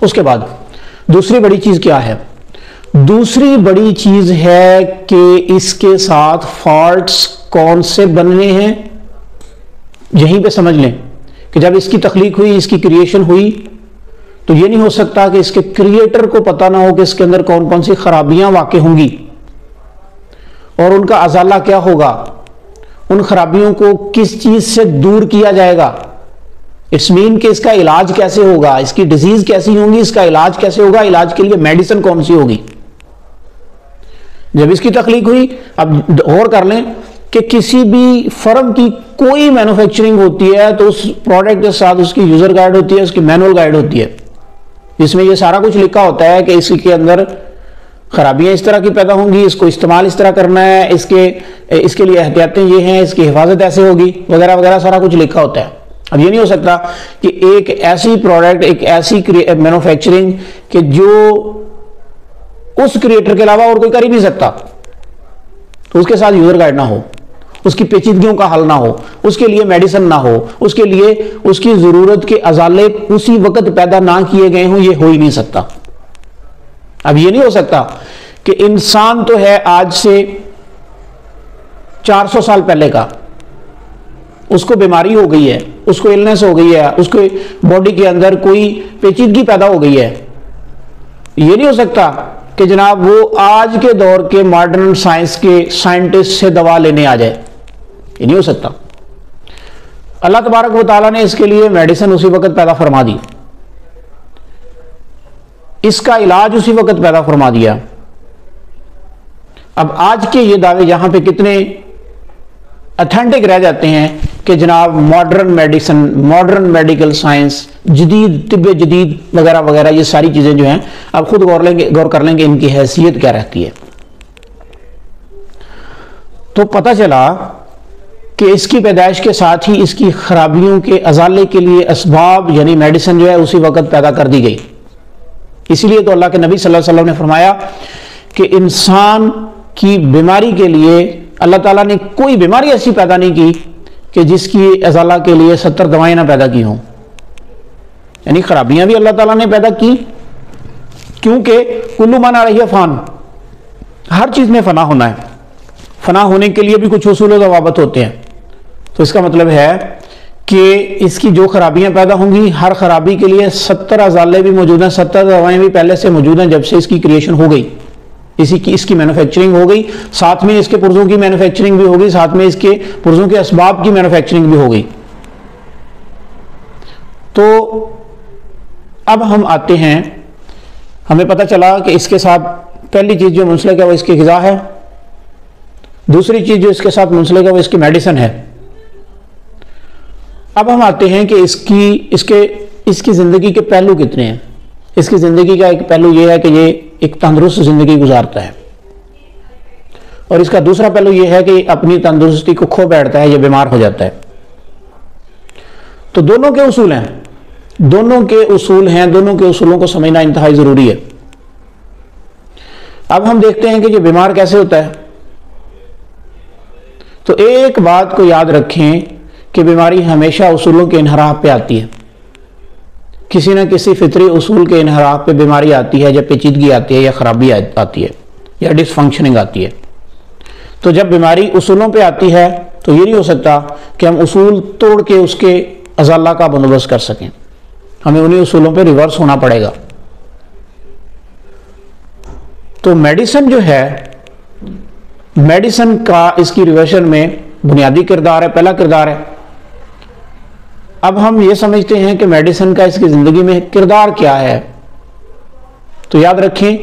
اس کے بعد دوسری بڑی چیز کیا ہے؟ دوسری بڑی چیز ہے کہ اس کے ساتھ فالٹس کون سے بننے ہیں، یہیں پہ سمجھ لیں کہ جب اس کی تخلیق ہوئی، اس کی کریشن ہوئی، تو یہ نہیں ہو سکتا کہ اس کے کریٹر کو پتہ نہ ہو کہ اس کے اندر کون کون سی خرابیاں واقع ہوں گی اور ان کا ازالہ کیا ہوگا، ان خرابیوں کو کس چیز سے دور کیا جائے گا، اٹس مین کہ اس کا علاج کیسے ہوگا، اس کی ڈیزیز کیسی ہوں گی، اس کا علاج کیسے ہوگا، علاج کے لیے میڈیسن کون سی ہوگی۔ جب اس کی تخلیق ہوئی، اب غور کر لیں کہ کسی بھی فرم کی کوئی مینوفیکچرنگ ہوتی ہے تو اس پروڈکٹ کے ساتھ اس کی یوزر گائیڈ ہوتی ہے، اس کی مینول گائیڈ ہوتی ہے، جس میں یہ سارا کچھ لکھا ہوتا ہے کہ اس کے اندر خرابیاں اس طرح کی پیدا ہوں گی، اس کو استعمال اس طرح کرنا ہے، اس کے لیے احتیاطیں یہ ہیں، اس کی حفاظت ایسے ہوگی وغیرہ وغیرہ، سارا کچھ لکھا ہوتا ہے۔ اب یہ نہیں ہو سکتا کہ ایک ایسی پروڈکٹ، ایک ایسی مینوفیکچرنگ کہ جو اس کریٹر کے علاوہ اور کوئی کر ہی نہیں سکتا، تو اس کے ساتھ یوزر گائیڈ نہ ہو، اس کی پیچیدگیوں کا حل نہ ہو، اس کے لیے میڈیسن نہ ہو، اس کے لیے اس کی ضرورت کے ازالے اسی وقت پیدا نہ کیے گئے ہوں، یہ ہو ہی نہیں سکتا۔ اب یہ نہیں ہو سکتا کہ انسان تو ہے آج سے 400 سال پہلے کا، اس کو بیماری ہو گئی ہے، اس کو النس ہو گئی ہے، اس کو باڈی کے اندر کوئی پیچیدگی پیدا ہو گئی ہے، یہ نہیں ہو سکتا کہ جناب وہ آج کے دور کے ماڈرن سائنس کے سائنٹسٹ سے دوا لینے آ جائے، یہ نہیں ہو سکتا۔ اللہ تبارک و تعالیٰ نے اس کے لیے میڈیسن اسی وقت پیدا فرما دی، اس کا علاج اسی وقت پیدا فرما دیا۔ اب آج کے یہ دعوے یہاں پہ کتنے اتھینٹک رہ جاتے ہیں کہ جناب modern medicine, modern medical science, جدید طب جدید وغیرہ وغیرہ، یہ ساری چیزیں جو ہیں آپ خود غور کر لیں کہ ان کی حیثیت کیا رہتی ہے۔ تو پتہ چلا کہ اس کی پیدائش کے ساتھ ہی اس کی خرابیوں کے ازالے کے لیے اسباب یعنی میڈیسن جو ہے اسی وقت پیدا کر دی گئی۔ اسی لیے تو اللہ کے نبی صلی اللہ علیہ وسلم نے فرمایا کہ انسان کی بیماری کے لیے اللہ تعالیٰ نے کوئی بیماری ایسی پیدا نہیں کی کہ جس کی ازالہ کے لیے 70 دوائیں نہ پیدا کی ہوں، یعنی خرابیاں بھی اللہ تعالیٰ نے پیدا کی، کیونکہ کل من علیہ فان، ہر چیز میں فنا ہونا ہے، فنا ہونے کے لیے بھی کچھ اصول و ضوابط ہوتے ہیں۔ تو اس کا مطلب ہے کہ اس کی جو خرابیاں پیدا ہوں گی، ہر خرابی کے لیے 70 ازالے بھی موجود ہیں، 70 دوائیں بھی پہلے سے موجود ہیں جب سے اس کی کریشن ہو گئی، اس کی مینوفیکچرنگ ہو گئی، ساتھ میں اس کے پرزوں کی مینوفیکچرنگ بھی ہوگی، ساتھ میں اس کے پرزوں کے اسباب کی مینوفیکچرنگ بھی ہو گئی۔ تو اب ہم آتے ہیں، ہمیں پتہ چلا کہ اس کے ساتھ پہلی چیز جو منسلک ہے وہ اس کی غذا ہے، دوسری چیز جو اس کے ساتھ منسلک ہے وہ اس کی میڈیسن ہے۔ اب ہم آتے ہیں کہ اس کی زندگی کے پہلو کتنے ہیں۔ اس کی زندگی کا ایک پہلو یہ ہے کہ یہ ایک تندرست زندگی گزارتا ہے، اور اس کا دوسرا پہلو یہ ہے کہ اپنی تندرستی کو کھو بیٹھتا ہے، یہ بیمار ہو جاتا ہے۔ تو دونوں کے اصول ہیں، دونوں کے اصولوں کو سمجھنا انتہائی ضروری ہے۔ اب ہم دیکھتے ہیں کہ یہ بیمار کیسے ہوتا ہے۔ تو ایک بات کو یاد رکھیں کہ بیماری ہمیشہ اصولوں کے انحراف پہ آتی ہے، کسی نہ کسی فطری اصول کے انحراف پہ بیماری آتی ہے، جب پیچیدگی آتی ہے یا خرابی آتی ہے یا ڈس فنکشننگ آتی ہے۔ تو جب بیماری اصولوں پہ آتی ہے تو یہ نہیں ہو سکتا کہ ہم اصول توڑ کے اس کے ازالہ کا بندوبست کر سکیں، ہمیں انہیں اصولوں پہ ریورس ہونا پڑے گا۔ تو میڈیسن جو ہے، میڈیسن کا اس کی ریورشن میں بنیادی کردار ہے، پہلا کردار ہے۔ اب ہم یہ سمجھتے ہیں کہ میڈیسن کا اس کی زندگی میں کردار کیا ہے۔ تو یاد رکھیں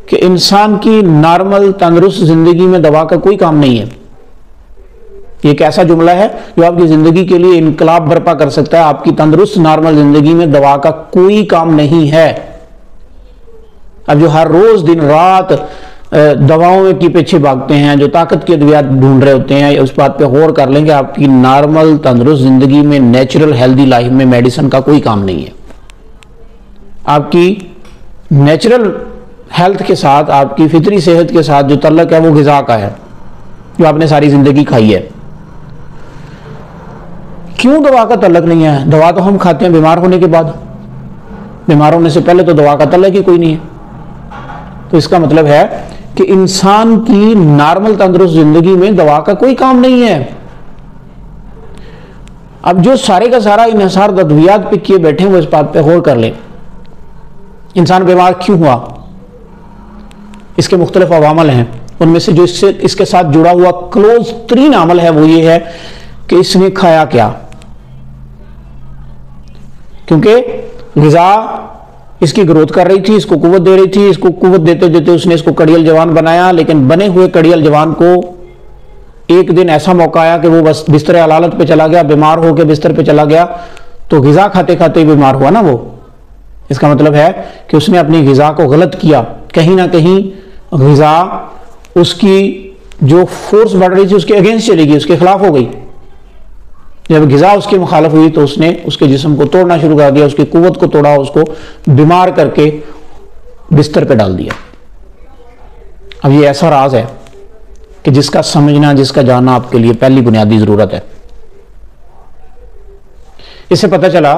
کہ انسان کی نارمل تندرست زندگی میں دوا کا کوئی کام نہیں ہے۔ یہ ایک ایسا جملہ ہے جو آپ کی زندگی کے لیے انقلاب برپا کر سکتا ہے۔ آپ کی تندرست نارمل زندگی میں دوا کا کوئی کام نہیں ہے۔ اب جو ہر روز دن رات دواؤں کی پیچھے بھاگتے ہیں، جو طاقت کے ادویات ڈھونڈ رہے ہوتے ہیں، اس بات پہ غور کر لیں کہ آپ کی نارمل تندرست زندگی میں، نیچرل ہیلدی لائف میں میڈیسن کا کوئی کام نہیں ہے۔ آپ کی نیچرل ہیلتھ کے ساتھ، آپ کی فطری صحت کے ساتھ جو تعلق ہے وہ غذا کا ہے، جو آپ نے ساری زندگی کھائی ہے۔ کیوں دوا کا تعلق نہیں ہے؟ دوا تو ہم کھاتے ہیں بیمار ہونے کے بعد، بیمار ہونے سے پہلے تو دوا کا تعلق ہی کوئی نہیں ہے. تو اس کا مطلب ہے کہ انسان کی نارمل تندرست زندگی میں دوا کا کوئی کام نہیں ہے. اب جو سارے کا سارا انحصار ادویات پہ کیے بیٹھے ہیں وہ اس بات پہ غور کر لیں. انسان بیمار کیوں ہوا؟ اس کے مختلف عوامل ہیں. ان میں سے جو اس کے ساتھ جڑا ہوا کلوز ترین عمل ہے وہ یہ ہے کہ اس نے کھایا کیا. کیونکہ غذا اس کی گروتھ کر رہی تھی، اس کو قوت دے رہی تھی، اس کو قوت دیتے دیتے اس نے اس کو کڑیل جوان بنایا. لیکن بنے ہوئے کڑیل جوان کو ایک دن ایسا موقع آیا کہ وہ بس بستر علالت پہ چلا گیا، بیمار ہو کے بستر پہ چلا گیا. تو غذا کھاتے کھاتے ہی بیمار ہوا نا وہ. اس کا مطلب ہے کہ اس نے اپنی غذا کو غلط کیا. کہیں نہ کہیں غذا اس کی جو فورس بڑھ رہی تھی اس کے اگینسٹ چلی گئی، اس کے خلاف ہو گئی. جب غذا اس کی مخالف ہوئی تو اس نے اس کے جسم کو توڑنا شروع کر دیا، اس کی قوت کو توڑا، اس کو بیمار کر کے بستر پہ ڈال دیا. اب یہ ایسا راز ہے کہ جس کا سمجھنا، جس کا جاننا آپ کے لیے پہلی بنیادی ضرورت ہے. اس سے پتہ چلا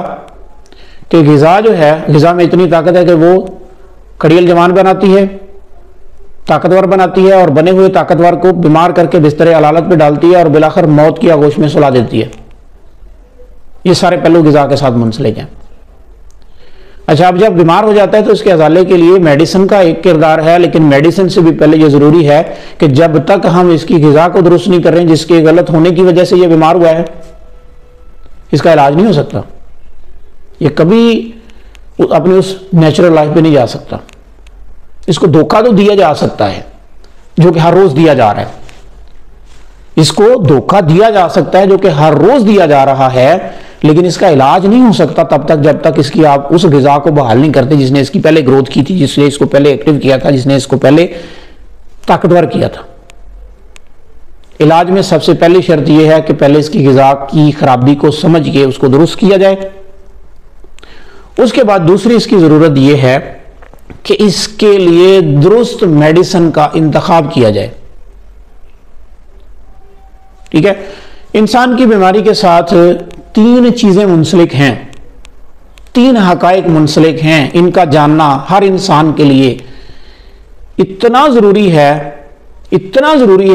کہ غذا جو ہے، غذا میں اتنی طاقت ہے کہ وہ کڑیل جوان بناتی ہے، طاقتور بناتی ہے، اور بنے ہوئے طاقتور کو بیمار کر کے بستر علالت پہ ڈالتی ہے اور بالآخر موت کی آغوش میں سلا دیتی ہے. یہ سارے پہلو غذا کے ساتھ منسلک ہیں. اچھا، اب جب بیمار ہو جاتا ہے تو اس کے ازالے کے لیے میڈیسن کا ایک کردار ہے، لیکن میڈیسن سے بھی پہلے یہ ضروری ہے کہ جب تک ہم اس کی غذا کو درست نہیں کر رہے ہیں، جس کے غلط ہونے کی وجہ سے یہ بیمار ہوا ہے، اس کا علاج نہیں ہو سکتا. یہ کبھی اپنی اس نیچرل لائف پہ نہیں جا سکتا. اس کو دھوکہ تو دیا جا سکتا ہے، جو کہ ہر روز دیا جا رہا ہے. اس کو دھوکہ دیا جا سکتا ہے جو کہ ہر روز دیا جا رہا ہے، لیکن اس کا علاج نہیں ہو سکتا تب تک جب تک اس کی آپ اس غذا کو بحال نہیں کرتے جس نے اس کی پہلے گروتھ کی تھی، جس نے اس کو پہلے ایکٹیو کیا تھا، جس نے اس کو پہلے طاقتور کیا تھا. علاج میں سب سے پہلی شرط یہ ہے کہ پہلے اس کی غذا کی خرابی کو سمجھ کے اس کو درست کیا جائے. اس کے بعد دوسری اس کی ضرورت یہ ہے کہ اس کے لیے درست میڈیسن کا انتخاب کیا جائے. ٹھیک ہے. انسان کی بیماری کے ساتھ تین چیزیں منسلک ہیں، تین حقائق منسلک ہیں. ان کا جاننا ہر انسان کے لیے اتنا ضروری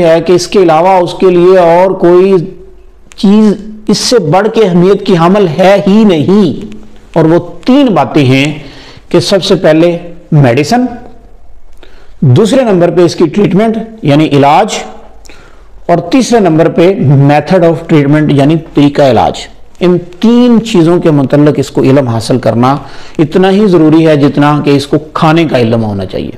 ہے کہ اس کے علاوہ اس کے لیے اور کوئی چیز اس سے بڑھ کے اہمیت کی حامل ہے ہی نہیں. اور وہ تین باتیں ہیں کہ سب سے پہلے میڈیسن، دوسرے نمبر پہ اس کی ٹریٹمنٹ یعنی علاج، اور تیسرے نمبر پہ میتھڈ آف ٹریٹمنٹ یعنی طریقہ علاج. ان تین چیزوں کے متعلق اس کو علم حاصل کرنا اتنا ہی ضروری ہے جتنا کہ اس کو کھانے کا علم ہونا چاہیے.